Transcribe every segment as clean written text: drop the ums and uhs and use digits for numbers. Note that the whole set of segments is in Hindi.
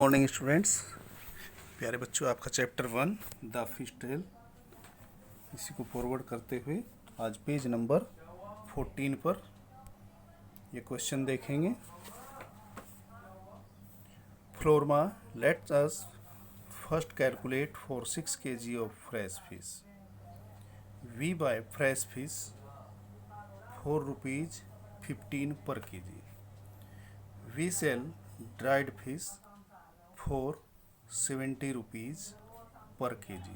मॉर्निंग स्टूडेंट्स, प्यारे बच्चों, आपका चैप्टर 1 द फिश टेल, इसी को फॉरवर्ड करते हुए आज पेज नंबर 14 पर ये क्वेश्चन देखेंगे। फ्लोरमा, let's us first calculate for 6 kg of fresh fish. We buy fresh fish ₹4.15 per kg. We sell dried fish for ₹70 पर kg।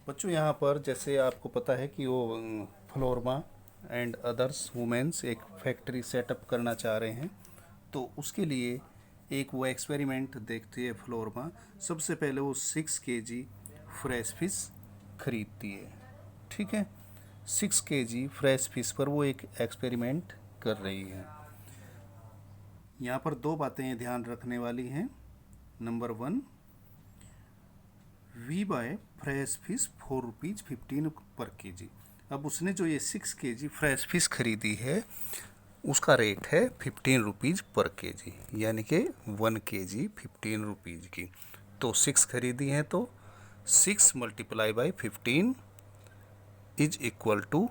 बच्चों, यहाँ पर जैसे आपको पता है कि वो फ्लोरमा एंड अदर्स वुमेन्स एक फैक्ट्री सेटअप करना चाह रहे हैं, तो उसके लिए एक वो एक्सपेरिमेंट देखती है फ्लोरमा। सबसे पहले वो 6 kg फ्रेश फिश खरीदती है। ठीक है, 6 kg फ्रेश फिश पर वो एक एक्सपेरिमेंट कर रही है। यहाँ पर दो बातें ध्यान रखने वाली हैं। Number 1, we buy fresh fish ₹4.15 पर kg। अब उसने जो ये 6 kg फ्रेश फिश खरीदी है उसका रेट है ₹15 पर kg, यानी कि 1 kg ₹15 की। तो 6 खरीदी है तो 6 × 15 इज इक्वल टू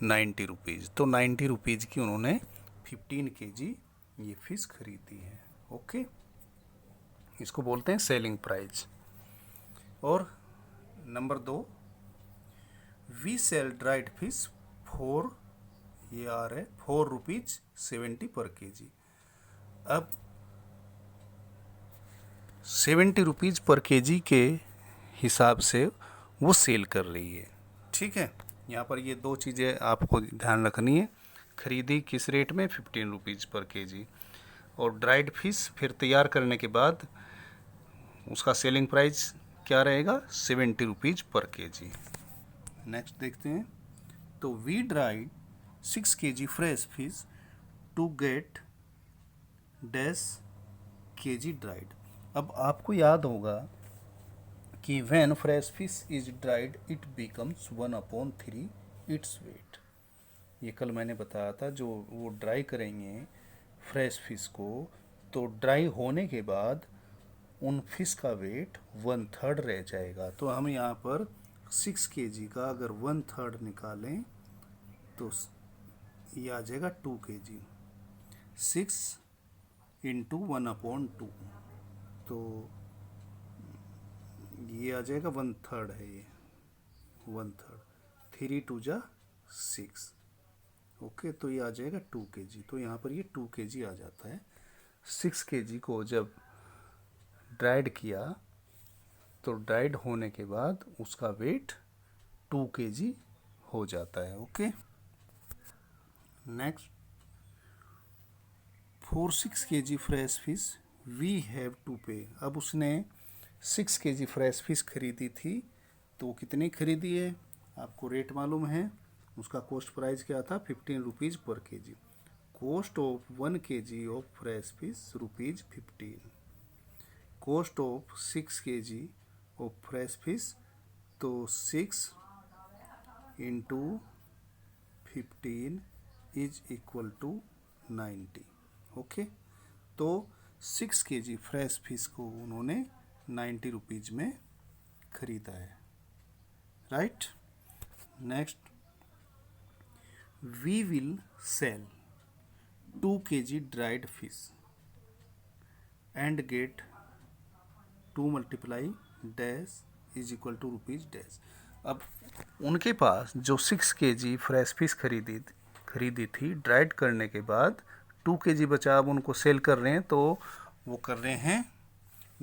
₹90। तो ₹90 की उन्होंने 15 kg ये फिश खरीदी है। ओके, इसको बोलते हैं सेलिंग प्राइस। और number 2, we sell dried fish for ₹4.70 पर kg। अब ₹70 पर kg के हिसाब से वो सेल कर रही है। ठीक है, यहाँ पर ये दो चीज़ें आपको ध्यान रखनी है। खरीदी किस रेट में? ₹15 पर kg। और ड्राइड फिश फिर तैयार करने के बाद उसका सेलिंग प्राइस क्या रहेगा? ₹70 पर kg। नेक्स्ट देखते हैं। तो we dried 6 kg fresh fish to get dash kg dried. अब आपको याद होगा कि when fresh fish is dried it becomes 1/3 its weight. ये कल मैंने बताया था। जो वो ड्राई करेंगे फ्रेश फिश को, तो ड्राई होने के बाद उन फिश का वेट 1/3 रह जाएगा। तो हम यहाँ पर 6 kg का अगर 1/3 निकालें तो ये आ जाएगा 2 kg। 6 × 1/2, तो ये आ जाएगा 1/3 है। ये 1/3, 3 × 2 = 6। ओके, तो ये आ जाएगा 2 kg। तो यहाँ पर ये 2 kg आ जाता है। 6 kg को जब ड्राइड किया तो ड्राइड होने के बाद उसका वेट 2 kg हो जाता है। Okay, next, for 6 kg fresh fish we have to pay. अब उसने 6 kg फ्रेश फिश खरीदी थी, तो कितनी खरीदी है? आपको रेट मालूम है। उसका कॉस्ट प्राइस क्या था? ₹15 पर kg। Cost of 1 kg of fresh fish ₹15। Cost of 6 kg of fresh fish, तो 6 × 15 इज इक्वल टू 90। ओके, तो 6 kg फ्रेश फिश को उन्होंने ₹90 में खरीदा है। Right, next, we will sell 2 kg dried fish and get 2 × dash is equal to ₹dash. अब उनके पास जो 6 kg फ्रेश फिश खरीदी थी, ड्राइड करने के बाद 2 kg बचा। अब उनको सेल कर रहे हैं, तो वो कर रहे हैं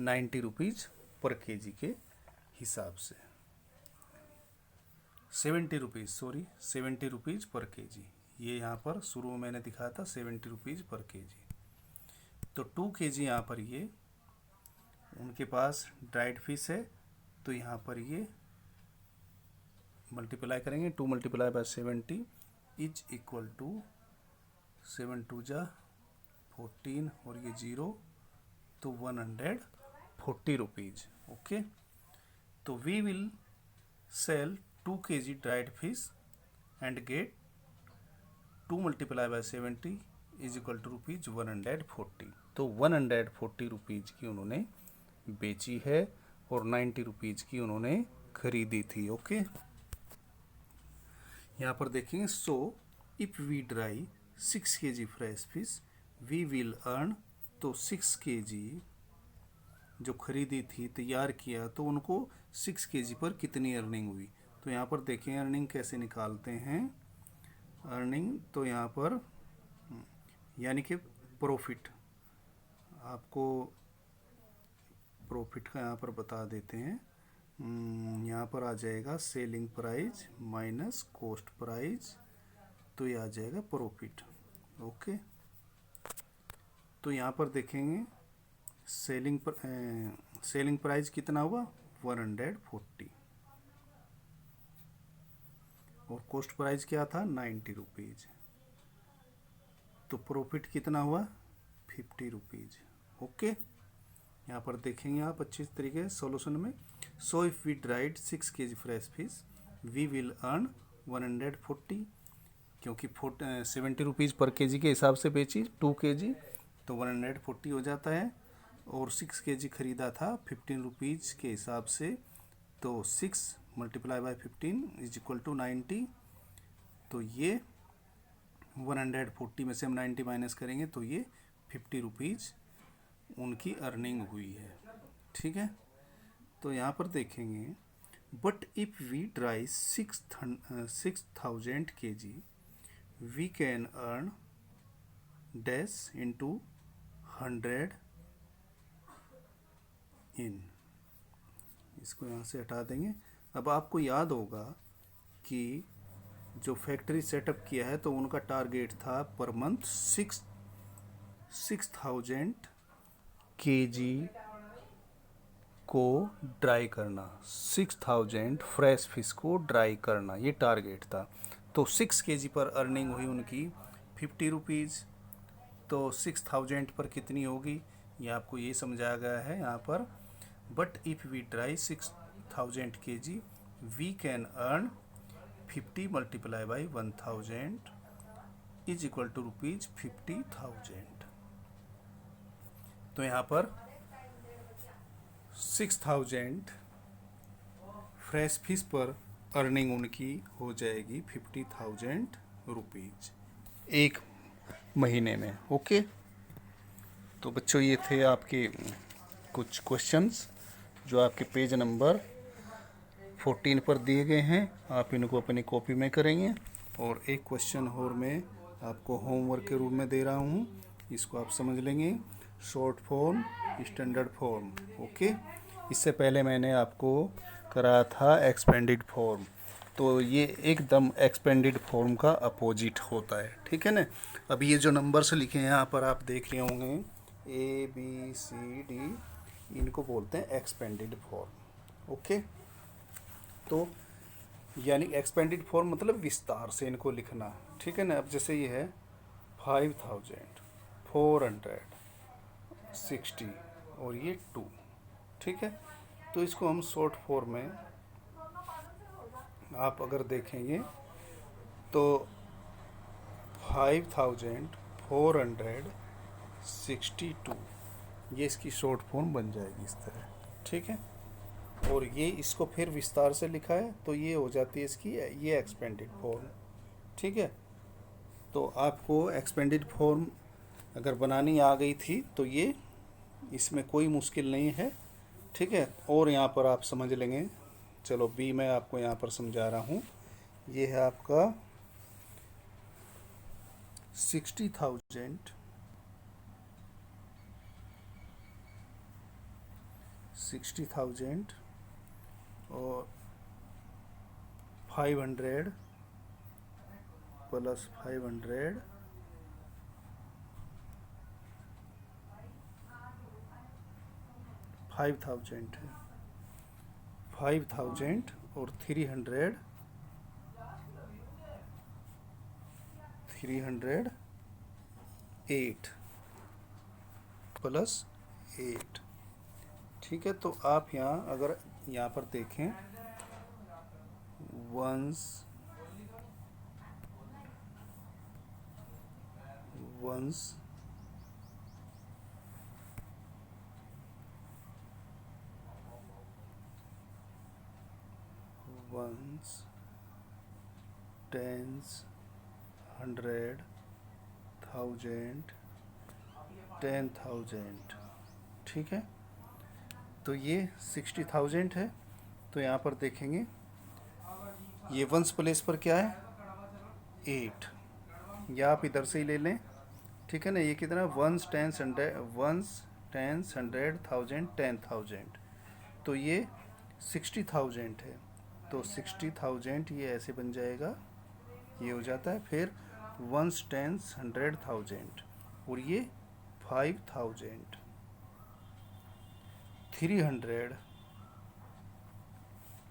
₹90 पर kg के हिसाब से। ₹70 पर kg। ये यहाँ पर शुरू में मैंने दिखाया था ₹70 पर kg। तो 2 kg यहाँ पर ये उनके पास ड्राइड फिश है, तो यहाँ पर ये मल्टीप्लाई करेंगे। 2 × 70 इज इक्वल टू 7 × 2 = 14 और ये 0, तो ₹140। ओके, तो we will sell 2 kg dried fish and get 2 × 70 is equal to ₹140। तो 140 रुपीज़ की उन्होंने बेची है और 90 रुपीज़ की उन्होंने खरीदी थी। ओके, यहाँ पर देखेंगे, so if we dry 6 kg fresh fish we will earn, तो 6 kg जो खरीदी थी, तैयार किया, तो उनको 6 kg पर कितनी अर्निंग हुई। तो यहाँ पर देखें अर्निंग कैसे निकालते हैं। अर्निंग तो यहाँ पर यानी कि प्रॉफिट, आपको प्रॉफिट का यहाँ पर बता देते हैं। यहाँ पर आ जाएगा selling price minus cost price, तो ये आ जाएगा प्रॉफिट। ओके, तो यहाँ पर देखेंगे सेलिंग प्राइस कितना हुआ 140 और कॉस्ट प्राइस क्या था 90 रुपीज़, तो प्रॉफिट कितना हुआ 50 रुपीज़। ओके, यहाँ पर देखेंगे आप अच्छी तरीके सॉल्यूशन में। So if we dried 6 kg fresh fish we will earn 140, क्योंकि 70 रुपीज़ पर केजी के हिसाब से बेची 2 kg, तो 140 हो जाता है। और 6 kg खरीदा था 15 रुपीज़ के हिसाब से, तो 6 multiply by 15 is equal to 90, तो ये 140 में से हम 90 माइनस करेंगे तो ये 50 रुपीज़ उनकी अर्निंग हुई है। ठीक है, तो यहाँ पर देखेंगे, but if we dry 6000 kg we can earn dash into 100 इन, इसको यहाँ से हटा देंगे। अब आपको याद होगा कि जो फैक्ट्री सेटअप किया है तो उनका टारगेट था पर मंथ 6000 kg को ड्राई करना, 6000 फ्रेश फिश को ड्राई करना, ये टारगेट था। तो 6 kg पर अर्निंग हुई उनकी 50 रुपीज़, तो 6000 पर कितनी होगी ये आपको ये समझाया गया है यहाँ पर। But if we dry 6000 kg we can earn 50 multiply by 1000 is equal to rupees 50,000। तो यहाँ पर 6000 फ्रेश फिश पर अर्निंग उनकी हो जाएगी 50,000 रुपीज़ एक महीने में। ओके, तो बच्चों ये थे आपके कुछ क्वेश्चंस जो आपके पेज नंबर 14 पर दिए गए हैं। आप इनको अपनी कॉपी में करेंगे और एक क्वेश्चन और मैं आपको होमवर्क के रूप में दे रहा हूँ, इसको आप समझ लेंगे। Short form, standard form. Okay, इससे पहले मैंने आपको कराया था एक्सपेंडेड फॉर्म, तो ये एकदम एक्सपेंडेड फॉर्म का अपोजिट होता है। ठीक है ना। अब ये जो नंबर्स लिखे हैं यहाँ पर आप देख रहे होंगे ABCD, इनको बोलते हैं एक्सपेंडेड फॉर्म। ओके, तो यानी एक्सपेंडेड फॉर्म मतलब विस्तार से इनको लिखना। ठीक है ना। अब जैसे ये है 5460 और ये 2। ठीक है, तो इसको हम शॉर्ट फॉर्म में आप अगर देखेंगे तो 5462 ये इसकी शॉर्ट फॉर्म बन जाएगी इस तरह। ठीक है, और ये इसको फिर विस्तार से लिखा है तो ये हो जाती है इसकी ये एक्सपेंडेड फॉर्म। ठीक है, तो आपको एक्सपेंडेड फॉर्म अगर बनानी आ गई थी तो ये इसमें कोई मुश्किल नहीं है। ठीक है, और यहाँ पर आप समझ लेंगे। चलो बी मैं आपको यहाँ पर समझा रहा हूँ। ये है आपका 60,000 और 500 प्लस 500 5000 है, 5000 और 308 प्लस 8। ठीक है, तो आप यहाँ अगर यहाँ पर देखें वंस वंस, टेंस, 100, 1000, 10,000। ठीक है, तो ये 60,000 है। तो यहाँ पर देखेंगे ये वंस प्लेस पर क्या है 8, या आप इधर से ही ले लें। ठीक है ना, ये कितना वंस, टेंस, 100, वंस, टेंस, 100, 1000, 10,000। तो ये 60,000 है। तो 60,000 ये ऐसे बन जाएगा, ये हो जाता है। फिर वंस, टेंस, 100, 1000, और ये 5,000, 300,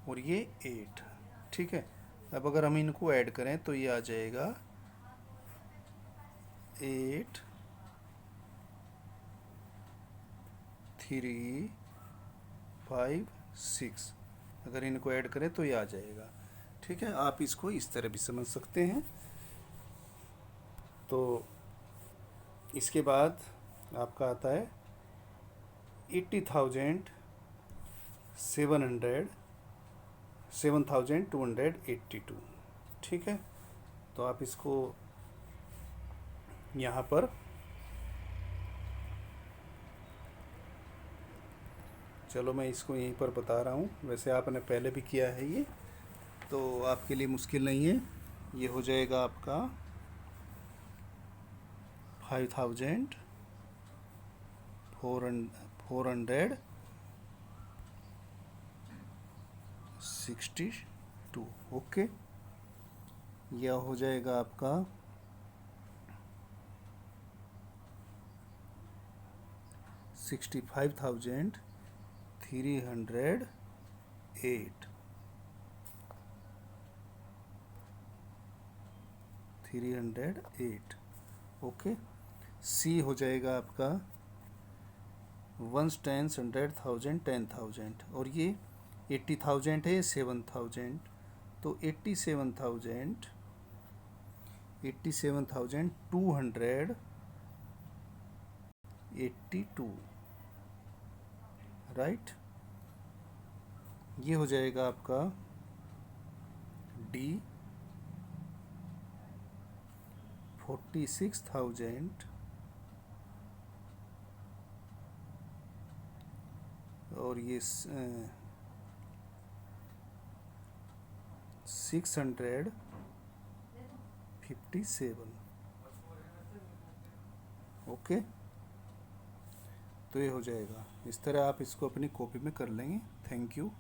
और ये 8। ठीक है, अब अगर हम इनको ऐड करें तो ये आ जाएगा 8, 3, 5, 6। अगर इनको ऐड करें तो ये आ जाएगा। ठीक है, आप इसको इस तरह भी समझ सकते हैं। तो इसके बाद आपका आता है 7,282। ठीक है, तो आप इसको यहाँ पर चलो मैं इसको यहीं पर बता रहा हूँ, वैसे आपने पहले भी किया है ये, तो आपके लिए मुश्किल नहीं है। ये हो जाएगा आपका 5,462। ओके, यह हो जाएगा आपका 65,308, 308। ओके, सी हो जाएगा आपका वंस, टेंस, 100, 1000, 10,000, और ये 80,000 है, 7,000। तो 87,282, राइट। ये हो जाएगा आपका डी 46,000, और ये 657। ओके, तो ये हो जाएगा। इस तरह आप इसको अपनी कॉपी में कर लेंगे। Thank you.